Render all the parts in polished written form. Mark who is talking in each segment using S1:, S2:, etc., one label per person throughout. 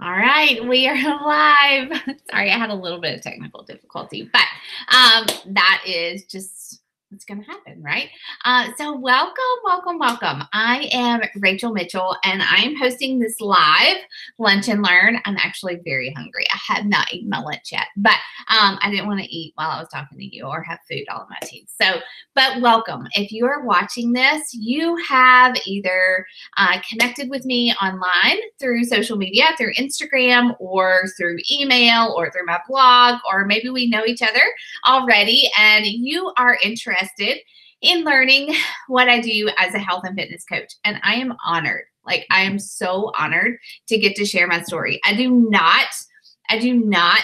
S1: All right, we are live. Sorry, I had a little bit of technical difficulty, but that is just what's going to happen, right? So welcome. I am Rachel Mitchell, and I am hosting this live lunch and learn. I'm actually very hungry. I have not eaten my lunch yet, but I didn't want to eat while I was talking to you or have food all in my teeth. So, but welcome. If you are watching this, you have either connected with me online through social media, through Instagram or through email or through my blog, or maybe we know each other already and you are interested in learning what I do as a health and fitness coach. And I am honored. Like, I am so honored to get to share my story. I do not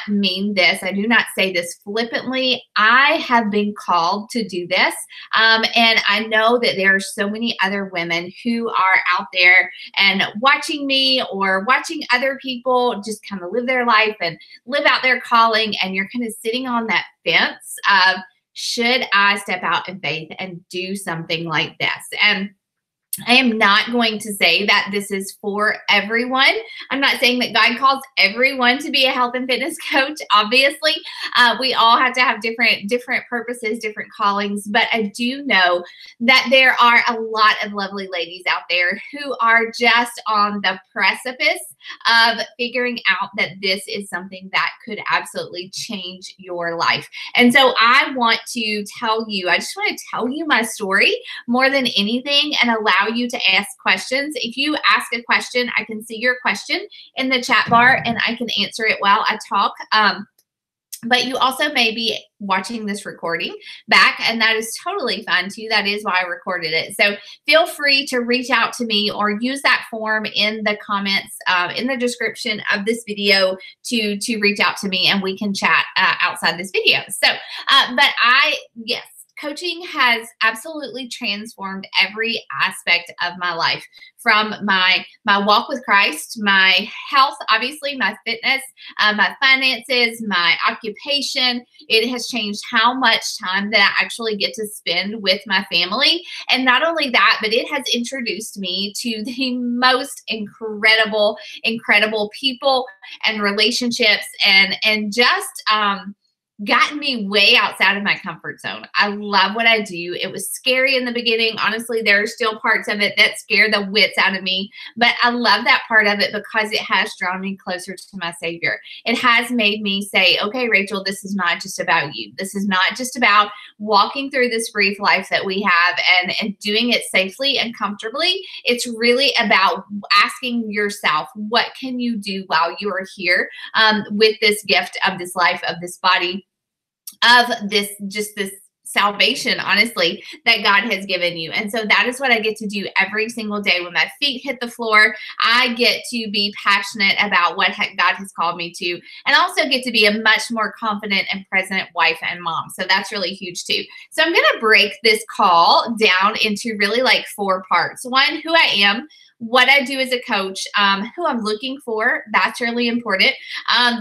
S1: mean this. I do not say this flippantly. I have been called to do this. And I know that there are so many other women who are out there and watching me or watching other people just kind of live their life and live out their calling. And you're kind of sitting on that fence of, should I step out in faith and do something like this? And I am not going to say that this is for everyone. I'm not saying that God calls everyone to be a health and fitness coach. Obviously, we all have to have different purposes, different callings. But I do know that there are a lot of lovely ladies out there who are just on the precipice of figuring out that this is something that could absolutely change your life. And so I want to tell you, I just want to tell you my story more than anything and allow you to ask questions. If you ask a question, I can see your question in the chat bar and I can answer it while I talk. But you also may be watching this recording back, and that is totally fine too. That is why I recorded it. So feel free to reach out to me or use that form in the comments in the description of this video to reach out to me, and we can chat outside this video. So, yes. Coaching has absolutely transformed every aspect of my life, from my walk with Christ, my health, obviously, my fitness, my finances, my occupation. It has changed how much time that I actually get to spend with my family. And not only that, but it has introduced me to the most incredible people and relationships and just gotten me way outside of my comfort zone. I love what I do. It was scary in the beginning. Honestly, there are still parts of it that scare the wits out of me, but I love that part of it because it has drawn me closer to my Savior. It has made me say, okay, Rachel, this is not just about you. This is not just about walking through this brief life that we have and doing it safely and comfortably. It's really about asking yourself, what can you do while you are here with this gift of this life, of this body, of this salvation, honestly, that God has given you. And so that is what I get to do every single day. When my feet hit the floor, I get to be passionate about what God has called me to, and also get to be a much more confident and present wife and mom. So that's really huge too. So I'm going to break this call down into really like 4 parts. One, who I am, what I do as a coach, who I'm looking for. That's really important.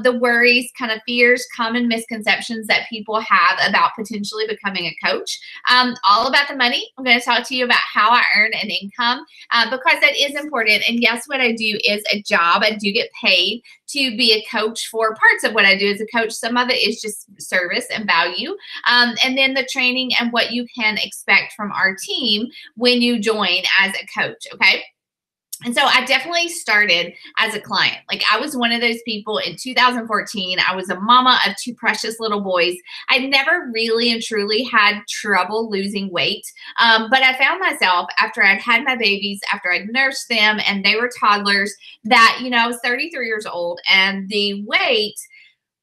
S1: The worries, kind of fears, common misconceptions that people have about potentially becoming a coach. All about the money. I'm going to talk to you about how I earn an income because that is important. And yes, what I do is a job. I do get paid to be a coach for parts of what I do as a coach. Some of it is just service and value. And then the training and what you can expect from our team when you join as a coach. Okay. And so I definitely started as a client. Like, I was one of those people in 2014. I was a mama of 2 precious little boys. I never really and truly had trouble losing weight. But I found myself after I'd had my babies, after I'd nursed them and they were toddlers, that, you know, I was 33 years old and the weight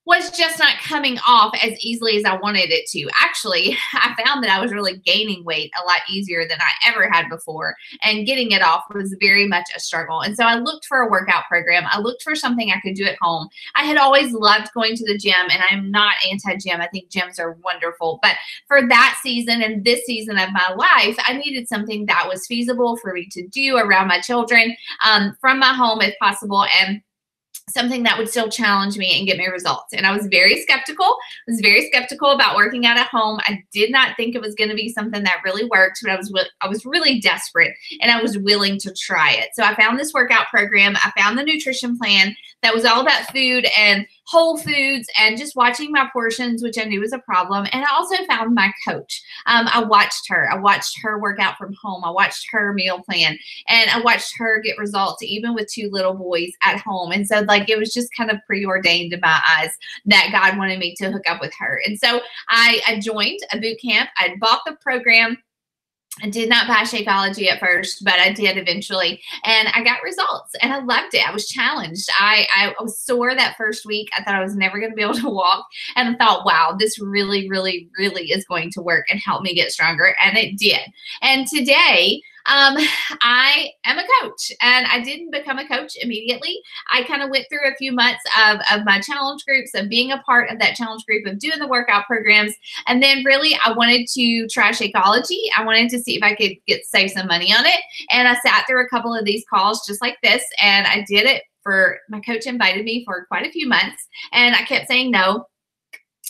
S1: was just not coming off as easily as I wanted it to. Actually, I found that I was really gaining weight a lot easier than I ever had before, and getting it off was very much a struggle. And so I looked for a workout program. I looked for something I could do at home. I had always loved going to the gym, and I'm not anti-gym. I think gyms are wonderful. But for that season and this season of my life, I needed something that was feasible for me to do around my children, from my home if possible. And something that would still challenge me and get me results. And I was very skeptical. I was very skeptical about working out at home. I did not think it was going to be something that really worked, but I was really desperate and I was willing to try it. So I found this workout program. I found the nutrition plan that was all about food and whole foods and just watching my portions, which I knew was a problem. And I also found my coach. I watched her. I watched her work out from home. I watched her meal plan, and I watched her get results even with 2 little boys at home. And so like it was just kind of preordained in my eyes that God wanted me to hook up with her. And so I joined a boot camp. I bought the program. I did not buy Shakeology at first, but I did eventually. And I got results and I loved it. I was challenged. I was sore that first week. I thought I was never going to be able to walk. And I thought, wow, this really, really, really is going to work and help me get stronger. And it did. And today, I am a coach, and I didn't become a coach immediately. I kind of went through a few months of my challenge groups, of being a part of that challenge group, of doing the workout programs. And then really I wanted to try Shakeology. I wanted to see if I could save some money on it. And I sat through a couple of these calls just like this, and I did it my coach invited me for quite a few months, and I kept saying no.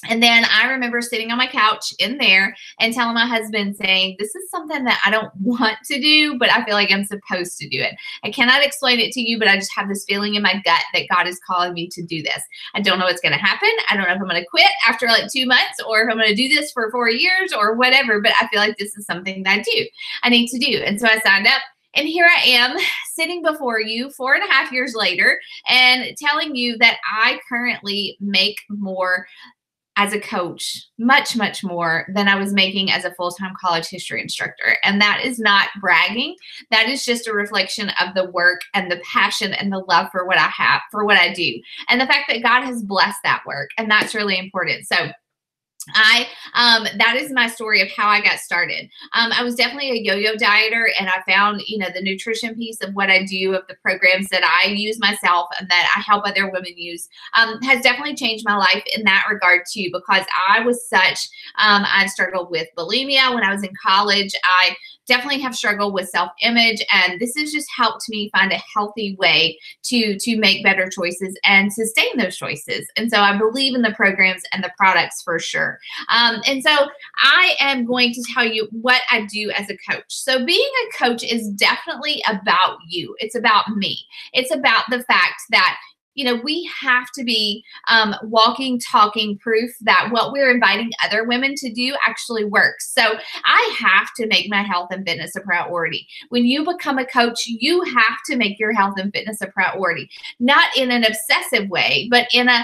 S1: And then I remember sitting on my couch in there and telling my husband, saying, this is something that I don't want to do, but I feel like I'm supposed to do it. I cannot explain it to you, but I just have this feeling in my gut that God is calling me to do this. I don't know what's going to happen. I don't know if I'm going to quit after like 2 months, or if I'm going to do this for 4 years or whatever, but I feel like this is something that I need to do. And so I signed up. And here I am sitting before you 4.5 years later and telling you that I currently make more as a coach, much, much more than I was making as a full-time college history instructor. And that is not bragging. That is just a reflection of the work and the passion and the love for what I have, for what I do. And the fact that God has blessed that work. And that's really important. So that is my story of how I got started. I was definitely a yo-yo dieter, and I found, the nutrition piece of what I do, of the programs that I use myself and that I help other women use, has definitely changed my life in that regard too, because I struggled with bulimia when I was in college. I definitely have struggled with self-image, and this has just helped me find a healthy way to make better choices and sustain those choices. And so I believe in the programs and the products for sure. And so I am going to tell you what I do as a coach. So being a coach is definitely about you. It's about me. It's about the fact that we have to be walking, talking proof that what we're inviting other women to do actually works. So I have to make my health and fitness a priority. When you become a coach, you have to make your health and fitness a priority, not in an obsessive way, but in a,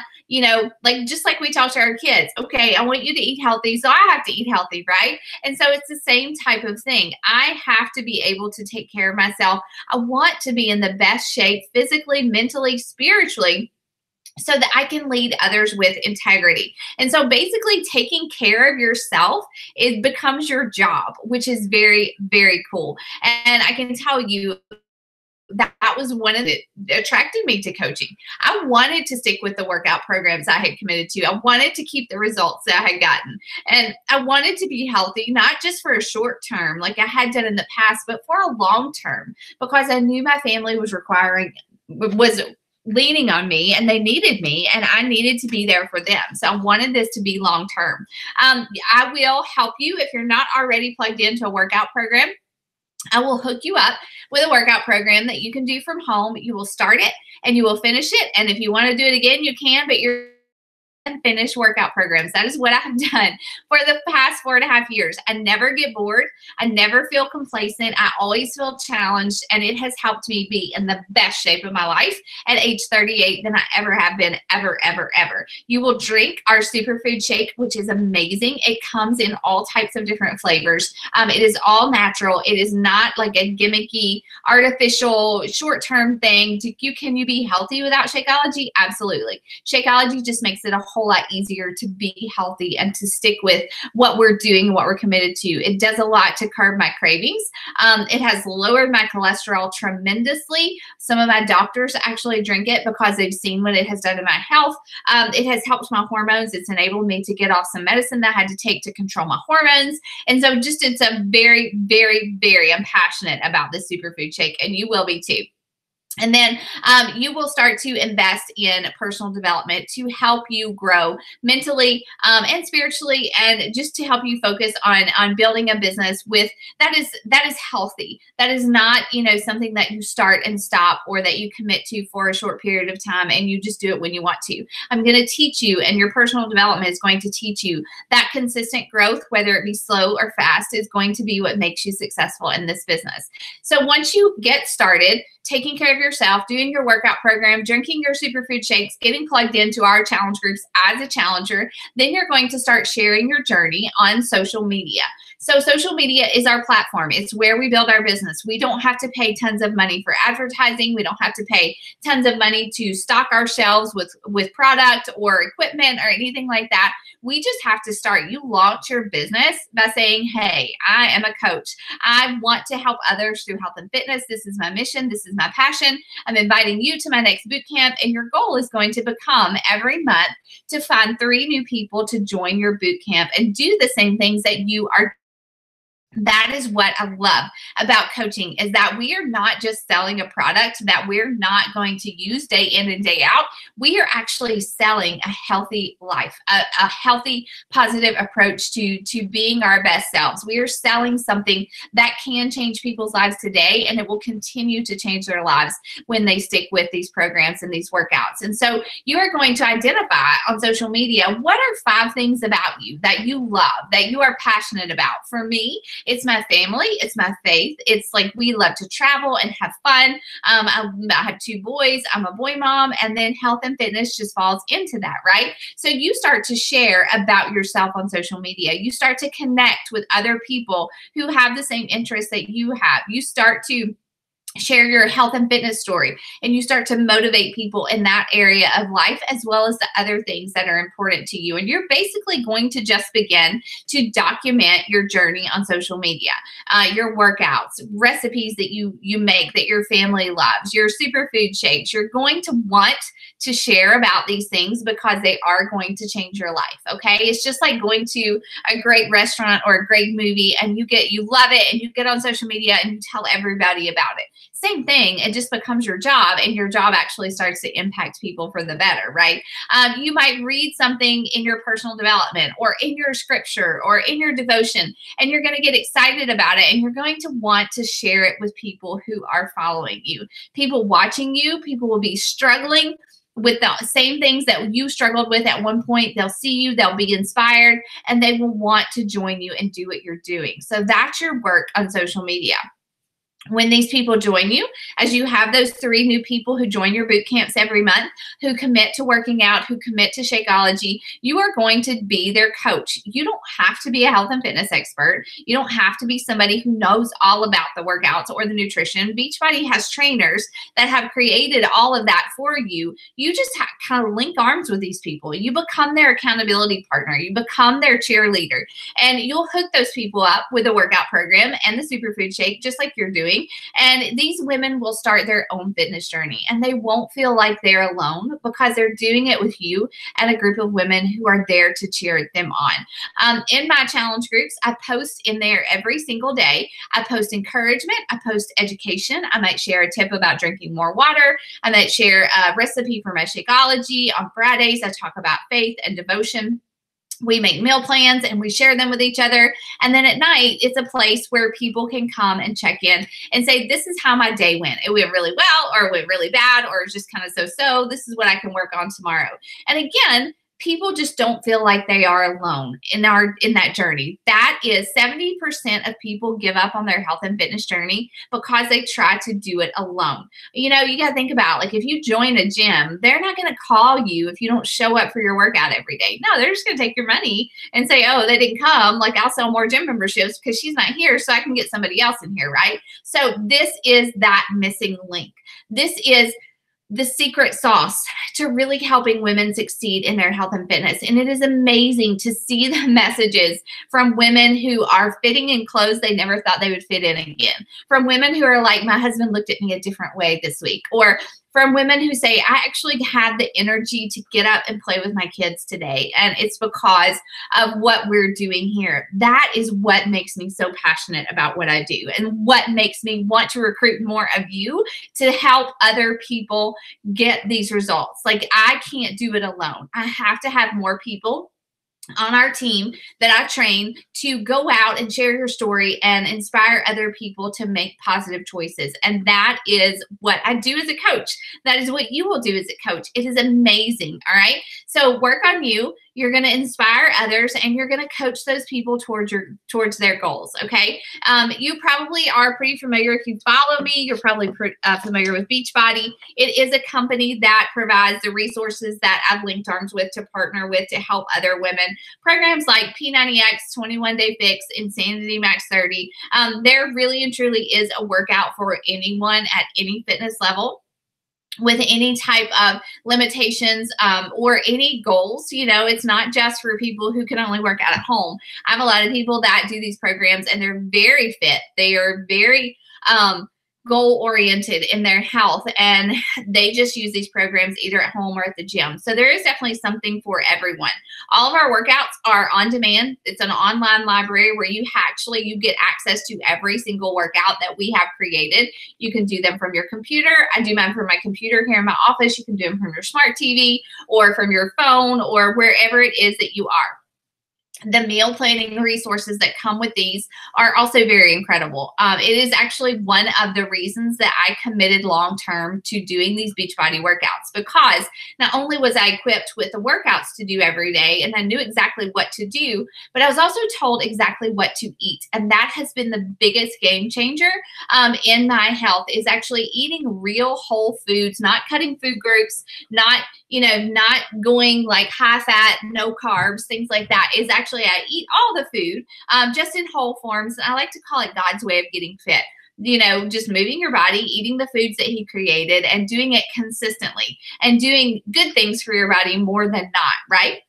S1: just like we talk to our kids. Okay, I want you to eat healthy, so I have to eat healthy, right? And so it's the same type of thing. I have to be able to take care of myself. I want to be in the best shape physically, mentally, spiritually, so that I can lead others with integrity. And so basically taking care of yourself, it becomes your job, which is very, very cool. And I can tell you, that was one of the attracted me to coaching. I wanted to stick with the workout programs I had committed to. I wanted to keep the results that I had gotten. And I wanted to be healthy, not just for a short term, like I had done in the past, but for a long term, because I knew my family was leaning on me, and they needed me, and I needed to be there for them. So I wanted this to be long term. I will help you if you're not already plugged into a workout program. I will hook you up with a workout program that you can do from home. You will start it and you will finish it. And if you want to do it again, you can, but you're and finish workout programs. That is what I've done for the past 4.5 years. I never get bored. I never feel complacent. I always feel challenged, and it has helped me be in the best shape of my life at age 38 than I ever have been, ever, ever, ever. You will drink our superfood shake, which is amazing. It comes in all types of different flavors. It is all natural. It is not like a gimmicky, artificial, short-term thing. Can you be healthy without Shakeology? Absolutely. Shakeology just makes it a whole lot easier to be healthy and to stick with what we're doing, what we're committed to. It does a lot to curb my cravings. It has lowered my cholesterol tremendously. Some of my doctors actually drink it because they've seen what it has done to my health. It has helped my hormones. It's enabled me to get off some medicine that I had to take to control my hormones. And so it's a very, very, very, I'm passionate about this superfood shake, and you will be too. And then you will start to invest in personal development to help you grow mentally and spiritually, and just to help you focus on building a business with that is healthy. That is not, you know, something that you start and stop, or that you commit to for a short period of time and you just do it when you want to. I'm going to teach you, and your personal development is going to teach you that consistent growth, whether it be slow or fast, is going to be what makes you successful in this business. So once you get started taking care of yourself, doing your workout program, drinking your superfood shakes, getting plugged into our challenge groups as a challenger, then you're going to start sharing your journey on social media. So social media is our platform. It's where we build our business. We don't have to pay tons of money for advertising. We don't have to pay tons of money to stock our shelves with product or equipment or anything like that. We just have to start. You launch your business by saying, hey, I am a coach. I want to help others through health and fitness. This is my mission. This is my passion. I'm inviting you to my next boot camp. And your goal is going to become every month to find 3 new people to join your boot camp and do the same things that you are. That is what I love about coaching, is that we are not just selling a product that we're not going to use day in and day out. We are actually selling a healthy life, a healthy, positive approach to being our best selves. We are selling something that can change people's lives today, and it will continue to change their lives when they stick with these programs and these workouts. And so you are going to identify on social media, what are 5 things about you that you love, that you are passionate about? For me, it's my family. It's my faith. It's like we love to travel and have fun. I have 2 boys. I'm a boy mom. And then health and fitness just falls into that, right? So you start to share about yourself on social media. You start to connect with other people who have the same interests that you have. You start to share your health and fitness story, and you start to motivate people in that area of life, as well as the other things that are important to you. And you're basically going to just begin to document your journey on social media, your workouts, recipes that you make that your family loves, your superfood shakes. You're going to want to share about these things because they are going to change your life. Okay. It's just like going to a great restaurant or a great movie, and you love it, and you get on social media and you tell everybody about it. Same thing. It just becomes your job, and your job actually starts to impact people for the better, right? You might read something in your personal development or in your scripture or in your devotion, and you're going to get excited about it, and you're going to want to share it with people who are following you, people watching you. People will be struggling with the same things that you struggled with at one point. They'll see you, they'll be inspired, and they will want to join you and do what you're doing. So that's your work on social media. When these people join you, as you have those 3 new people who join your boot camps every month, who commit to working out, who commit to Shakeology, you are going to be their coach. You don't have to be a health and fitness expert. You don't have to be somebody who knows all about the workouts or the nutrition. Beachbody has trainers that have created all of that for you. You just kind of link arms with these people. You become their accountability partner. You become their cheerleader, and you'll hook those people up with a workout program and the superfood shake, just like you're doing. And these women will start their own fitness journey, and they won't feel like they're alone because they're doing it with you and a group of women who are there to cheer them on. In my challenge groups, I post in there every single day. I post encouragement. I post education. I might share a tip about drinking more water. I might share a recipe for my Shakeology. On Fridays, I talk about faith and devotion. We make meal plans and we share them with each other. And then at night, it's a place where people can come and check in and say, this is how my day went. It went really well, or it went really bad, or it's just kind of so-so. This is what I can work on tomorrow. And again, people just don't feel like they are alone in that journey. That is 70% of people give up on their health and fitness journey because they try to do it alone. You know, you got to think about, like, if you join a gym, they're not going to call you if you don't show up for your workout every day. No, they're just going to take your money and say, oh, they didn't come. Like, I'll sell more gym memberships because she's not here, so I can get somebody else in here, right? So this is that missing link. This is the secret sauce to really helping women succeed in their health and fitness. And it is amazing to see the messages from women who are fitting in clothes they never thought they would fit in again. From women who are like, my husband looked at me a different way this week. Or from women who say, I actually had the energy to get up and play with my kids today. And it's because of what we're doing here. That is what makes me so passionate about what I do, and what makes me want to recruit more of you to help other people get these results. Like, I can't do it alone. I have to have more people on our team that I train to go out and share your story and inspire other people to make positive choices. And that is what I do as a coach. That is what you will do as a coach. It is amazing. All right. So work on you. You're going to inspire others, and you're going to coach those people towards their goals. Okay. You probably are pretty familiar. If you follow me, you're probably familiar with Beachbody. It is a company that provides the resources that I've linked arms with to partner with to help other women. Programs like P90X, 21-Day Fix, Insanity Max 30. There really and truly is a workout for anyone at any fitness level, with any type of limitations or any goals. You know, it's not just for people who can only work out at home. I have a lot of people that do these programs, and they're very fit. They are very goal-oriented in their health, and they just use these programs either at home or at the gym. So there is definitely something for everyone. All of our workouts are on demand. It's an online library where you get access to every single workout that we have created. You can do them from your computer. I do mine from my computer here in my office. You can do them from your smart TV or from your phone or wherever it is that you are. The meal planning resources that come with these are also very incredible. It is actually one of the reasons that I committed long-term to doing these Beachbody workouts, because not only was I equipped with the workouts to do every day, and I knew exactly what to do, but I was also told exactly what to eat. And that has been the biggest game changer in my health, is actually eating real whole foods, not cutting food groups, not going like high fat, no carbs, things like that. Is actually, I eat all the food just in whole forms. I like to call it God's way of getting fit. Just moving your body, eating the foods that he created, and doing it consistently, and doing good things for your body more than not, right?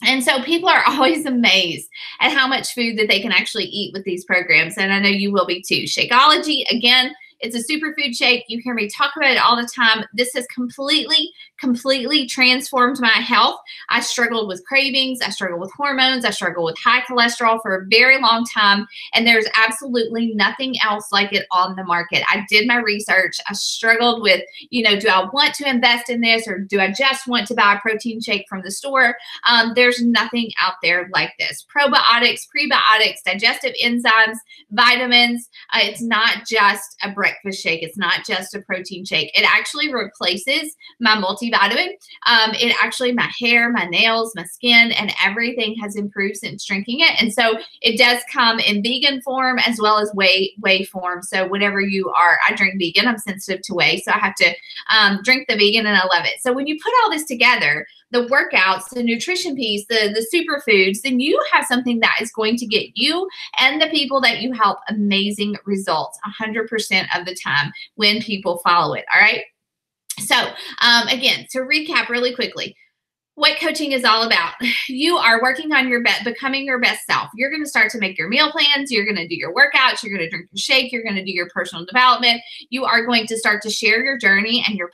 S1: And so people are always amazed at how much food that they can actually eat with these programs. And I know you will be too. Shakeology, again, it's a superfood shake. You hear me talk about it all the time. This has completely transformed my health. I struggled with cravings. I struggled with hormones. I struggled with high cholesterol for a very long time. And there's absolutely nothing else like it on the market. I did my research. I struggled with, do I want to invest in this, or do I just want to buy a protein shake from the store? There's nothing out there like this. Probiotics, prebiotics, digestive enzymes, vitamins. It's not just a breakfast shake. It's not just a protein shake. It actually replaces my multivitamin. It actually, my hair, my nails, my skin, and everything has improved since drinking it. And so it does come in vegan form as well as whey form. So whatever you are, I drink vegan. I'm sensitive to whey, so I have to drink the vegan, and I love it. So when you put all this together, the workouts, the nutrition piece, the superfoods, then you have something that is going to get you and the people that you help amazing results 100% of the time when people follow it. All right. So again, to recap really quickly, what coaching is all about. You are working on becoming your best self. You're going to start to make your meal plans. You're going to do your workouts. You're going to drink your shake. You're going to do your personal development. You are going to start to share your journey and your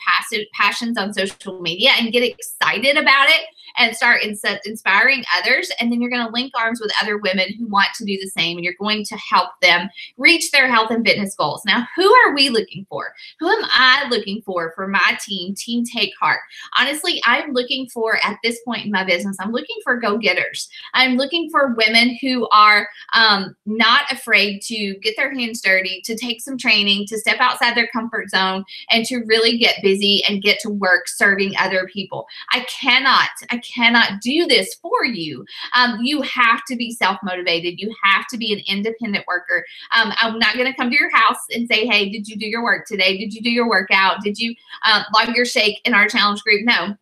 S1: passions on social media and get excited about it and start inspiring others. And then you're going to link arms with other women who want to do the same, and you're going to help them reach their health and fitness goals. Now, who are we looking for? Who am I looking for my team, Team Take Heart? Honestly, I'm looking for, at this point in my business, I'm looking for go-getters. I'm looking for women who are not afraid to get their hands dirty, to take some training, to step outside their comfort zone, and to really get busy and get to work serving other people. I cannot do this for you. You have to be self-motivated. You have to be an independent worker. I'm not going to come to your house and say, hey, did you do your work today? Did you do your workout? Did you log your shake in our challenge group? No.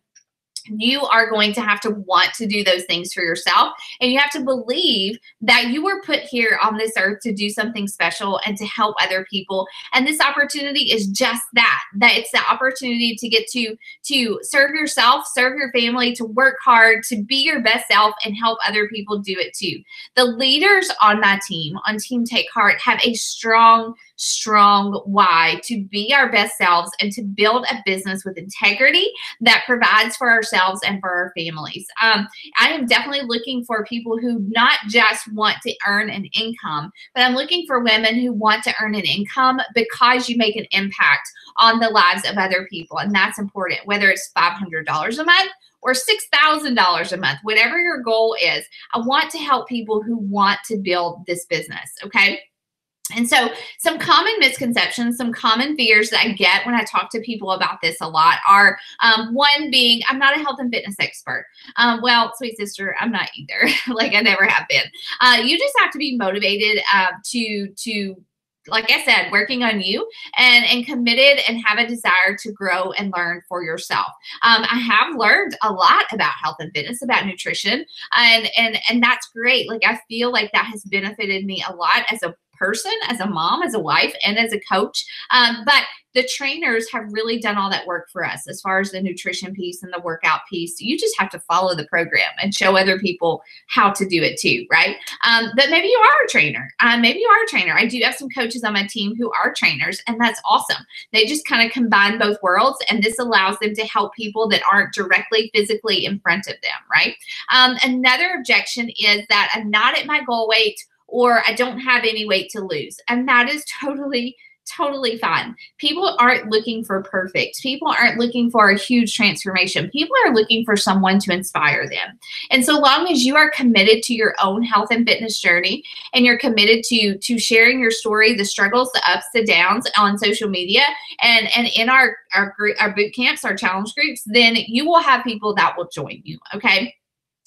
S1: You are going to have to want to do those things for yourself, and you have to believe that you were put here on this earth to do something special and to help other people. And this opportunity is just that it's the opportunity to get to serve yourself, serve your family, to work hard, to be your best self, and help other people do it too. The leaders on my team, on Team Take Heart, have a strong strong why to be our best selves and to build a business with integrity that provides for ourselves and for our families. I am definitely looking for people who not just want to earn an income, but I'm looking for women who want to earn an income because you make an impact on the lives of other people. And that's important, whether it's $500 a month or $6,000 a month, whatever your goal is. I want to help people who want to build this business, okay? And so some common misconceptions, some common fears that I get when I talk to people about this a lot are one being, I'm not a health and fitness expert. Well, sweet sister, I'm not either. Like I never have been. You just have to be motivated to like I said, working on you and committed and have a desire to grow and learn for yourself. I have learned a lot about health and fitness, about nutrition, and that's great. Like I feel like that has benefited me a lot as a person, as a mom, as a wife, and as a coach. But the trainers have really done all that work for us as far as the nutrition piece and the workout piece. You just have to follow the program and show other people how to do it too, right? But maybe you are a trainer. Maybe you are a trainer. I do have some coaches on my team who are trainers, and that's awesome. They just kind of combine both worlds, and this allows them to help people that aren't directly physically in front of them, right? Another objection is that I'm not at my goal weight, or I don't have any weight to lose. And that is totally fine. People aren't looking for perfect. People aren't looking for a huge transformation. People are looking for someone to inspire them. And so long as you are committed to your own health and fitness journey, and you're committed to sharing your story, the struggles, the ups, the downs on social media, and in our boot camps, our challenge groups, then you will have people that will join you, okay?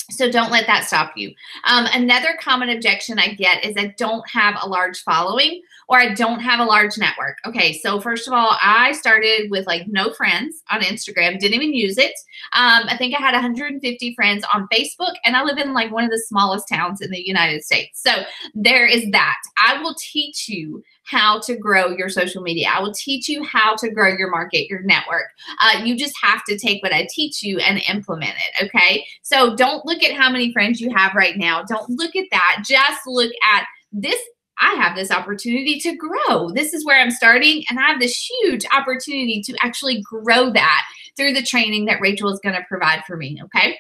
S1: So don't let that stop you. Another common objection I get is I don't have a large following, or I don't have a large network. Okay, so first of all, I started with like no friends on Instagram, didn't even use it. I think I had 150 friends on Facebook, and I live in like one of the smallest towns in the United States. So there is that. I will teach you how to grow your social media. I will teach you how to grow your market, your network. You just have to take what I teach you and implement it, okay? So don't look at how many friends you have right now. Don't look at that. Just look at this. I have this opportunity to grow. This is where I'm starting, and I have this huge opportunity to actually grow that through the training that Rachel is going to provide for me, okay?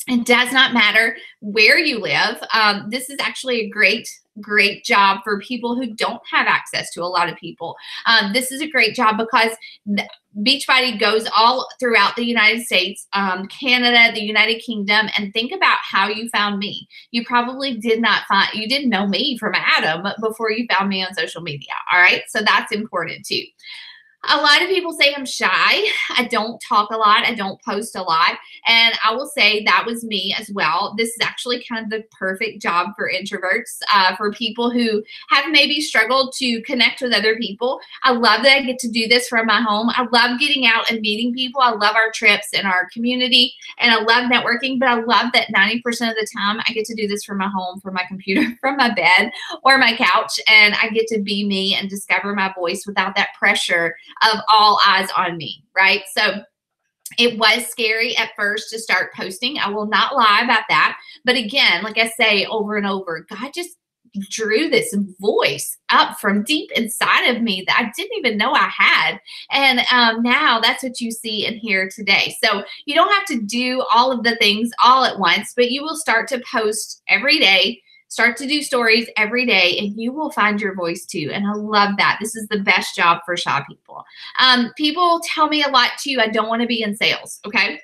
S1: It does not matter where you live. This is actually a great job for people who don't have access to a lot of people. This is a great job because Beachbody goes all throughout the United States, Canada, the United Kingdom, and think about how you found me. You probably didn't know me from Adam before you found me on social media. All right. So that's important too. A lot of people say I'm shy. I don't talk a lot. I don't post a lot. And I will say that was me as well. This is actually kind of the perfect job for introverts, for people who have maybe struggled to connect with other people. I love that I get to do this from my home. I love getting out and meeting people. I love our trips and our community, and I love networking, but I love that 90% of the time I get to do this from my home, from my computer, from my bed or my couch, and I get to be me and discover my voice without that pressure of all eyes on me, right? So it was scary at first to start posting. I will not lie about that. But again, like I say over and over, God just drew this voice up from deep inside of me that I didn't even know I had. And now that's what you see and hear today. So you don't have to do all of the things all at once, but you will start to post every day. Start to do stories every day, and you will find your voice too. And I love that. This is the best job for shy people. People tell me a lot too, I don't want to be in sales, okay?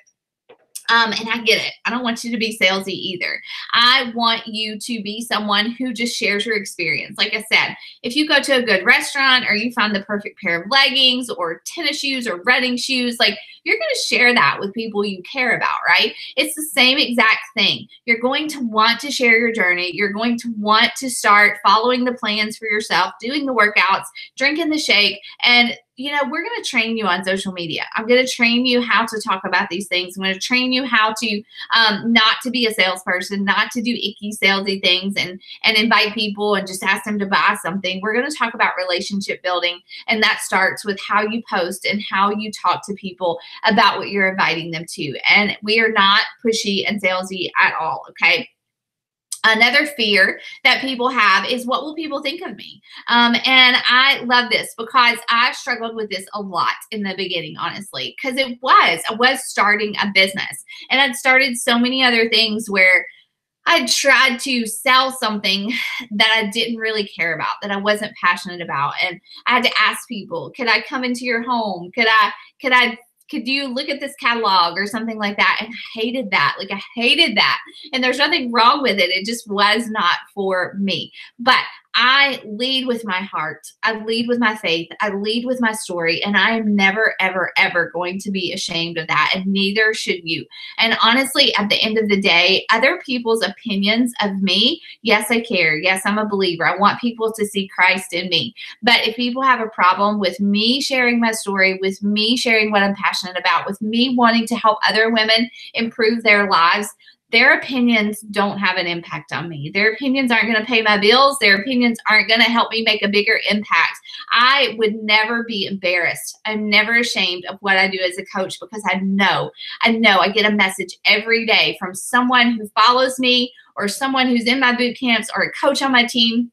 S1: And I get it. I don't want you to be salesy either. I want you to be someone who just shares your experience. Like I said, if you go to a good restaurant, or you find the perfect pair of leggings or tennis shoes or running shoes, like you're going to share that with people you care about, right? It's the same exact thing. You're going to want to share your journey. You're going to want to start following the plans for yourself, doing the workouts, drinking the shake, and you know, we're going to train you on social media. I'm going to train you how to talk about these things. I'm going to train you how to not to be a salesperson, not to do icky salesy things and invite people and just ask them to buy something. We're going to talk about relationship building, and that starts with how you post and how you talk to people about what you're inviting them to. And we are not pushy and salesy at all, okay? Another fear that people have is, what will people think of me? And I love this because I struggled with this a lot in the beginning, honestly, because I was starting a business, and I'd started so many other things where I tried to sell something that I didn't really care about, that I wasn't passionate about. And I had to ask people, could I come into your home? Could you look at this catalog or something like that? And I hated that. Like, I hated that. And there's nothing wrong with it. It just was not for me. But I lead with my heart. I lead with my faith. I lead with my story. And I am never, ever, ever going to be ashamed of that. And neither should you. And honestly, at the end of the day, other people's opinions of me, yes, I care. Yes, I'm a believer. I want people to see Christ in me. But if people have a problem with me sharing my story, with me sharing what I'm passionate about, with me wanting to help other women improve their lives, their opinions don't have an impact on me. Their opinions aren't going to pay my bills. Their opinions aren't going to help me make a bigger impact. I would never be embarrassed. I'm never ashamed of what I do as a coach, because I know I get a message every day from someone who follows me, or someone who's in my boot camps, or a coach on my team.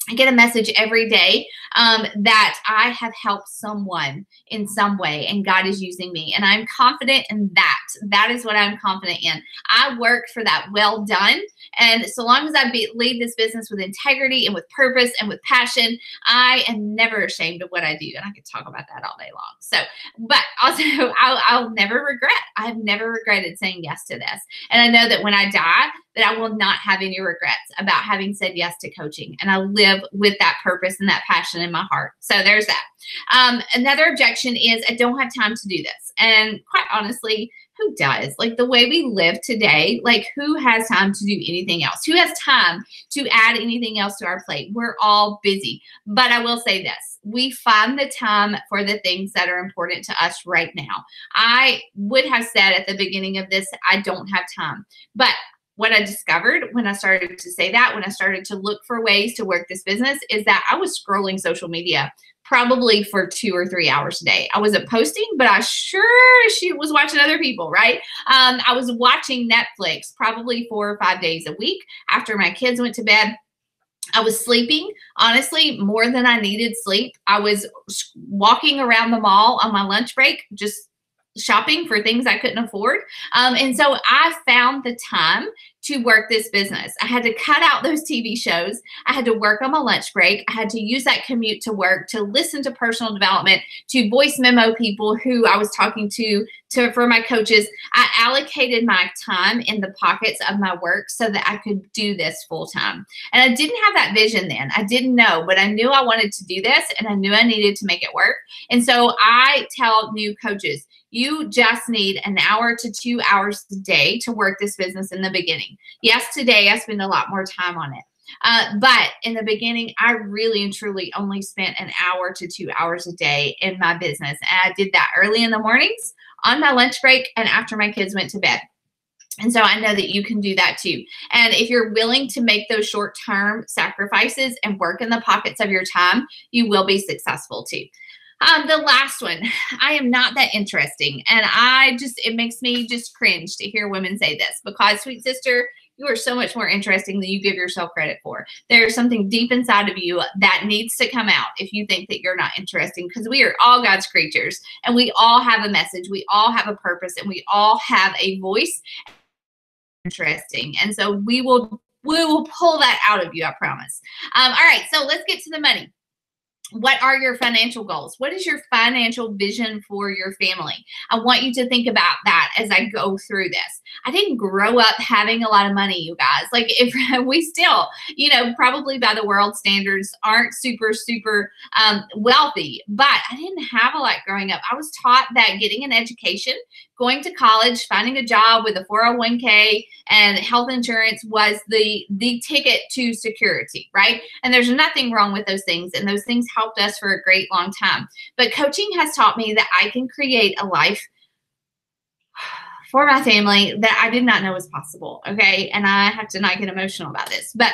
S1: I get a message every day that I have helped someone in some way, and God is using me. And I'm confident in that. That is what I'm confident in. I work for that well done. And so long as I lead this business with integrity and with purpose and with passion, I am never ashamed of what I do. And I could talk about that all day long. So, but also I'll never regret. I've never regretted saying yes to this. And I know that when I die, that I will not have any regrets about having said yes to coaching. And I live with that purpose and that passion in my heart. So there's that. Another objection is, I don't have time to do this. And quite honestly, who does? Like, the way we live today, like, who has time to do anything else? Who has time to add anything else to our plate? We're all busy. But I will say this. We find the time for the things that are important to us right now. I would have said at the beginning of this, I don't have time. But what I discovered when I started to say that, when I started to look for ways to work this business, is that I was scrolling social media probably for 2 or 3 hours a day. I wasn't posting, but I sure was watching other people, right? I was watching Netflix probably 4 or 5 days a week after my kids went to bed. I was sleeping, honestly, more than I needed sleep. I was walking around the mall on my lunch break, just shopping for things I couldn't afford. And so I found the time to work this business. I had to cut out those TV shows. I had to work on my lunch break. I had to use that commute to work, to listen to personal development, to voice memo people who I was talking to for my coaches. I allocated my time in the pockets of my work so that I could do this full time. And I didn't have that vision then. I didn't know, but I knew I wanted to do this, and I knew I needed to make it work. And so I tell new coaches, you just need an hour to 2 hours a day to work this business in the beginning. Yes, today I spend a lot more time on it. But in the beginning, I really and truly only spent an hour to 2 hours a day in my business. And I did that early in the mornings, on my lunch break, and after my kids went to bed. And so I know that you can do that too. And if you're willing to make those short-term sacrifices and work in the pockets of your time, you will be successful too. The last one, I am not that interesting. And it makes me just cringe to hear women say this, because, sweet sister, you are so much more interesting than you give yourself credit for. There's something deep inside of you that needs to come out if you think that you're not interesting, because we are all God's creatures, and we all have a message. We all have a purpose, and we all have a voice. Interesting. And so we will pull that out of you, I promise. All right, so let's get to the money. What are your financial goals? What is your financial vision for your family? I want you to think about that as I go through this. I didn't grow up having a lot of money, you guys. Like, if we still, probably by the world standards, aren't super, super wealthy, but I didn't have a lot growing up. I was taught that getting an education, going to college, finding a job with a 401k and health insurance was the ticket to security, right? And there's nothing wrong with those things. And those things helped us for a great long time. But coaching has taught me that I can create a life for my family that I did not know was possible. Okay. And I have to not get emotional about this, but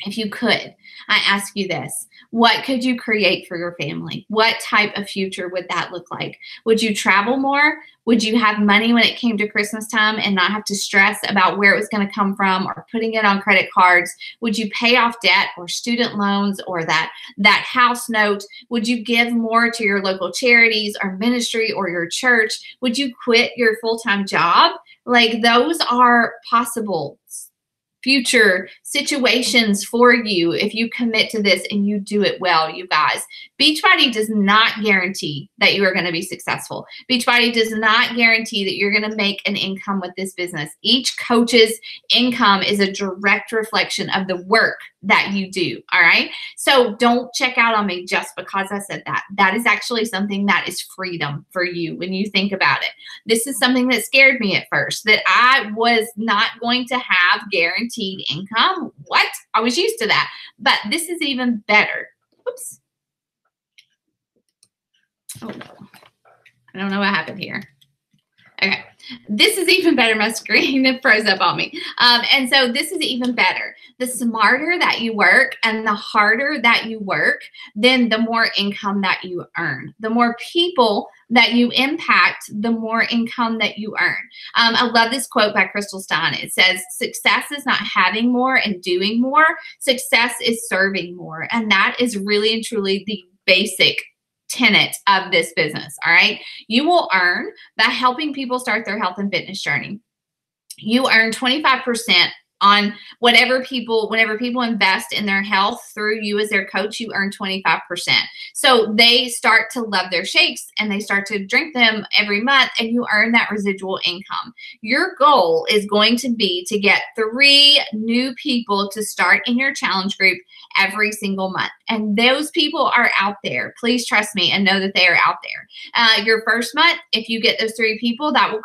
S1: If you could, I ask you this, what could you create for your family? What type of future would that look like? Would you travel more? Would you have money when it came to Christmas time and not have to stress about where it was going to come from or putting it on credit cards? Would you pay off debt or student loans or that house note? Would you give more to your local charities or ministry or your church? Would you quit your full-time job? Like, those are possible future situations for you if you commit to this and you do it well, you guys. Beachbody does not guarantee that you are going to be successful. Beachbody does not guarantee that you're going to make an income with this business. Each coach's income is a direct reflection of the work that you do, all right? So don't check out on me just because I said that. That is actually something that is freedom for you when you think about it. This is something that scared me at first, that I was not going to have guaranteed income. What? I was used to that. But this is even better. Oops. Oh, no. I don't know what happened here. Okay. This is even better. My screen froze up on me. And so this is even better. The smarter that you work and the harder that you work, then the more income that you earn. The more people that you impact, the more income that you earn. I love this quote by Crystal Stein. It says, success is not having more and doing more. Success is serving more. And that is really and truly the basic tenet of this business. All right. You will earn by helping people start their health and fitness journey. You earn 25% on whenever people invest in their health through you as their coach, you earn 25%. So they start to love their shakes and they start to drink them every month and you earn that residual income. Your goal is going to be to get 3 new people to start in your challenge group every single month. And those people are out there. Please trust me and know that they are out there. Your first month, if you get those 3 people, that will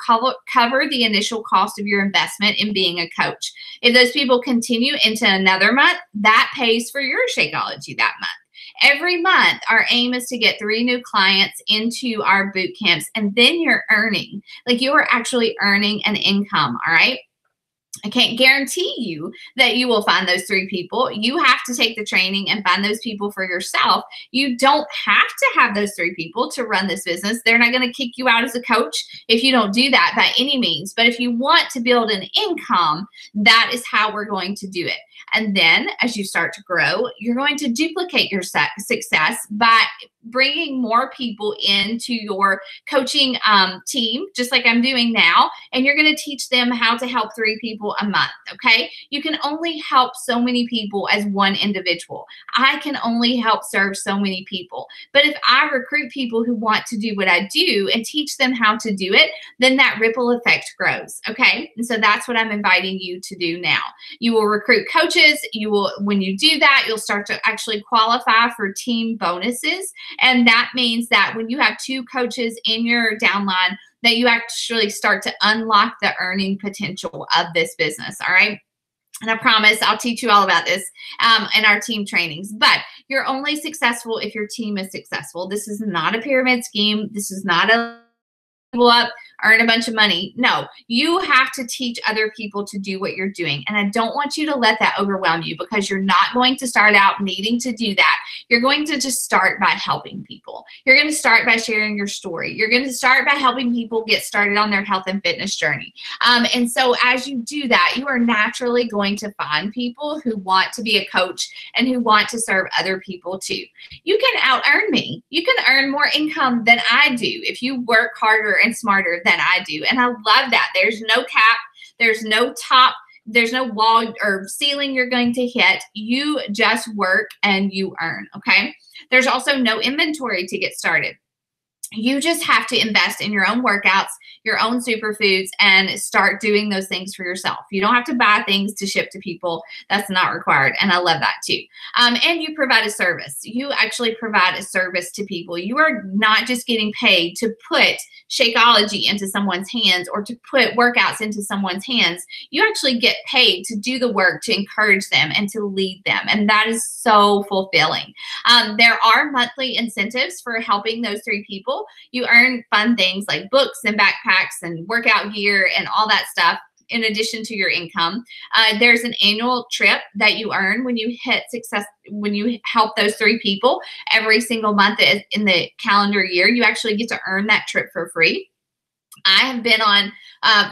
S1: cover the initial cost of your investment in being a coach. If those people continue into another month, that pays for your Shakeology that month. Every month, our aim is to get 3 new clients into our boot camps, and then you're earning. Like, you are actually earning an income, all right? I can't guarantee you that you will find those 3 people. You have to take the training and find those people for yourself. You don't have to have those 3 people to run this business. They're not going to kick you out as a coach if you don't do that by any means. But if you want to build an income, that is how we're going to do it. And then as you start to grow, you're going to duplicate your success by bringing more people into your coaching team, just like I'm doing now. And you're going to teach them how to help 3 people a month. Okay. You can only help so many people as one individual. I can only help serve so many people. But if I recruit people who want to do what I do and teach them how to do it, then that ripple effect grows. Okay. And so that's what I'm inviting you to do now. You will recruit coaches. You will, when you do that, you'll start to actually qualify for team bonuses. And that means that when you have 2 coaches in your downline, that you actually start to unlock the earning potential of this business. All right. And I promise I'll teach you all about this in our team trainings. But you're only successful if your team is successful. This is not a pyramid scheme. This is not a up, earn a bunch of money. No, you have to teach other people to do what you're doing. And I don't want you to let that overwhelm you, because you're not going to start out needing to do that. You're going to just start by helping people. You're going to start by sharing your story. You're going to start by helping people get started on their health and fitness journey. And so as you do that, you are naturally going to find people who want to be a coach and who want to serve other people too. You can out-earn me. You can earn more income than I do if you work harder and smarter than I do. And I love that. There's no cap. There's no top. There's no wall or ceiling you're going to hit. You just work and you earn. Okay. There's also no inventory to get started. You just have to invest in your own workouts, your own superfoods, and start doing those things for yourself. You don't have to buy things to ship to people. That's not required. And I love that too. And you provide a service. You actually provide a service to people. You are not just getting paid to put Shakeology into someone's hands or to put workouts into someone's hands. You actually get paid to do the work, to encourage them and to lead them. And that is so fulfilling. There are monthly incentives for helping those 3 people. You earn fun things like books and backpacks and workout gear and all that stuff. in addition to your income. There's an annual trip that you earn when you hit success, when you help those 3 people every single month in the calendar year. You actually get to earn that trip for free. I have been on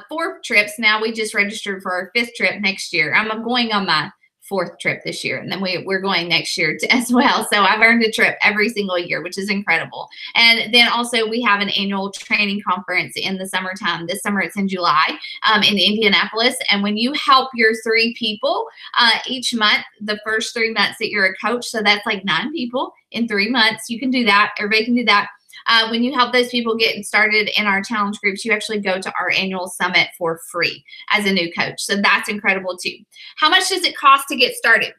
S1: 4 trips now. We just registered for our 5th trip next year. I'm going on my 4th trip this year, and then we're going next year as well. So I've earned a trip every single year, which is incredible. And then also we have an annual training conference in the summertime. This summer it's in July in Indianapolis. And when you help your 3 people each month, the first 3 months that you're a coach, so that's like 9 people in 3 months, you can do that. Everybody can do that. When you help those people get started in our challenge groups, you actually go to our annual summit for free as a new coach. So that's incredible too. How much does it cost to get started?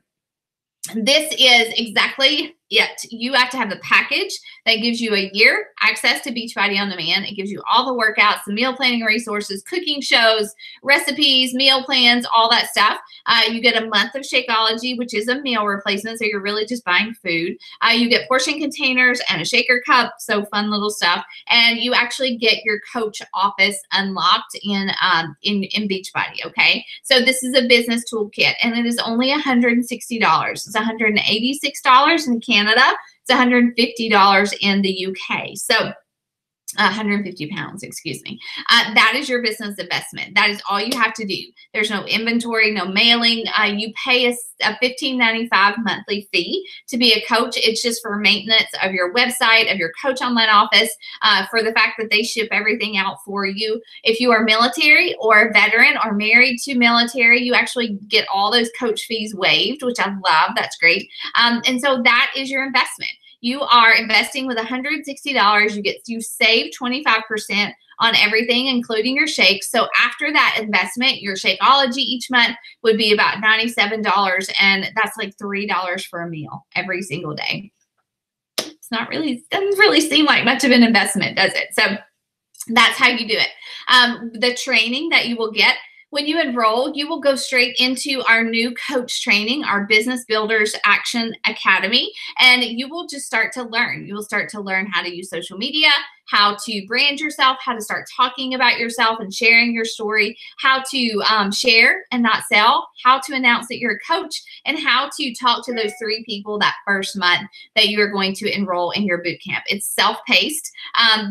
S1: This is exactly it. You have to have the package that gives you a year access to Beachbody On Demand. It gives you all the workouts, the meal planning resources, cooking shows, recipes, meal plans, all that stuff. You get a month of Shakeology, which is a meal replacement, so you're really just buying food. You get portion containers and a shaker cup, so fun little stuff. And you actually get your coach office unlocked in Beachbody, okay? So this is a business toolkit, and it is only $160. It's $186 in Canada. It's $150 in the UK. So 150 pounds, excuse me. That is your business investment. That is all you have to do. There's no inventory, no mailing. You pay a $15.95 monthly fee to be a coach. It's just for maintenance of your website, of your coach online office, for the fact that they ship everything out for you. If you are military or a veteran or married to military, you actually get all those coach fees waived, which I love. That's great. And so that is your investment. You are investing with $160. You save 25% on everything, including your shakes. So after that investment, your Shakeology each month would be about $97, and that's like $3 for a meal every single day. It's not really, doesn't really seem like much of an investment, does it? So that's how you do it. The training that you will get when you enroll, you will go straight into our new coach training, our Business Builders Action Academy, and you will just start to learn. You will start to learn how to use social media, how to brand yourself, how to start talking about yourself and sharing your story, how to share and not sell, how to announce that you're a coach, and how to talk to those 3 people that first month that you are going to enroll in your boot camp. It's self-paced.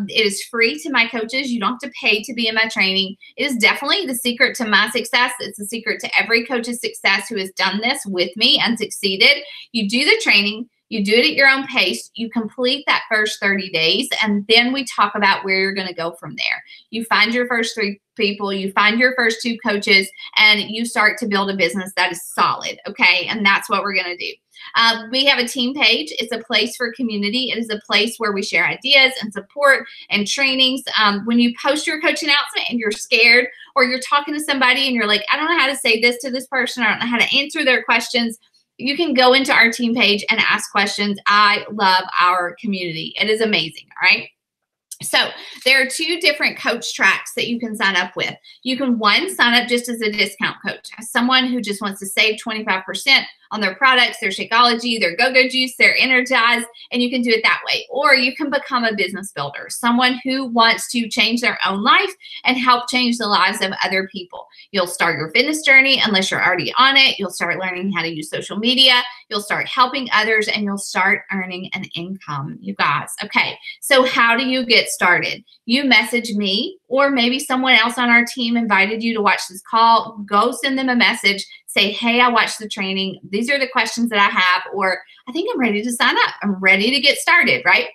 S1: It is free to my coaches. You don't have to pay to be in my training. It is definitely the secret to my success. It's the secret to every coach's success who has done this with me and succeeded. You do the training. You do it at your own pace. You complete that first 30 days, and then we talk about where you're going to go from there. You find your first 3 people, you find your first 2 coaches, and you start to build a business that is solid, okay? And that's what we're going to do. We have a team page. It's a place for community. It is a place where we share ideas and support and trainings. When you post your coach announcement and you're scared, or you're talking to somebody and you're like, I don't know how to say this to this person, I don't know how to answer their questions, you can go into our team page and ask questions. I love our community. It is amazing, all right? So there are 2 different coach tracks that you can sign up with. You can, one, sign up just as a discount coach, as someone who just wants to save 25% on their products, their Shakeology, their Go-Go Juice, their Energize, and you can do it that way. Or you can become a business builder, someone who wants to change their own life and help change the lives of other people. You'll start your fitness journey unless you're already on it. You'll start learning how to use social media. You'll start helping others, and you'll start earning an income, you guys. Okay, so how do you get started? You message me, or maybe someone else on our team invited you to watch this call. Go send them a message. Say, hey, I watched the training. These are the questions that I have, or I think I'm ready to sign up. I'm ready to get started, right?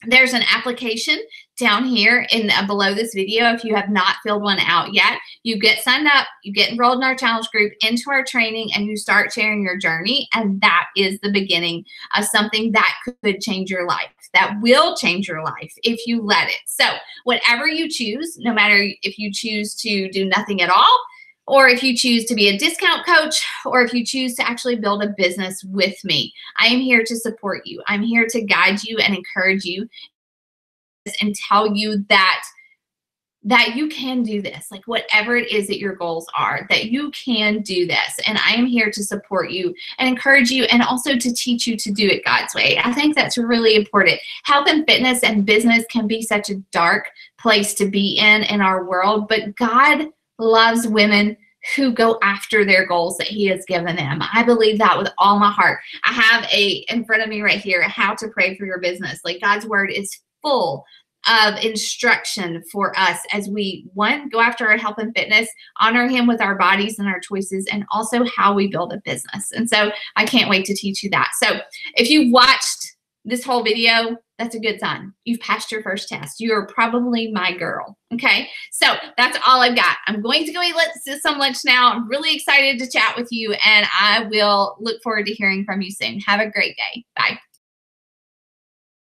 S1: There's an application down here in below this video. If you have not filled one out yet, you get signed up, you get enrolled in our challenge group, into our training, and you start sharing your journey. And that is the beginning of something that could change your life, that will change your life if you let it. So whatever you choose, no matter if you choose to do nothing at all, or if you choose to be a discount coach, or if you choose to actually build a business with me, I am here to support you. I'm here to guide you and encourage you and tell you that you can do this, like whatever it is that your goals are, that you can do this. And I am here to support you and encourage you, and also to teach you to do it God's way. I think that's really important. Health and fitness and business can be such a dark place to be in our world, but God loves women who go after their goals that he has given them. I believe that with all my heart. I have in front of me right here, how to pray for your business. Like, God's word is full of instruction for us as we, one, go after our health and fitness, honor him with our bodies and our choices, and also how we build a business. And so I can't wait to teach you that. So if you watched this whole video, that's a good sign. You've passed your first test. You are probably my girl. Okay. So that's all I've got. I'm going to go eat some lunch now. I'm really excited to chat with you, and I will look forward to hearing from you soon. Have a great day. Bye.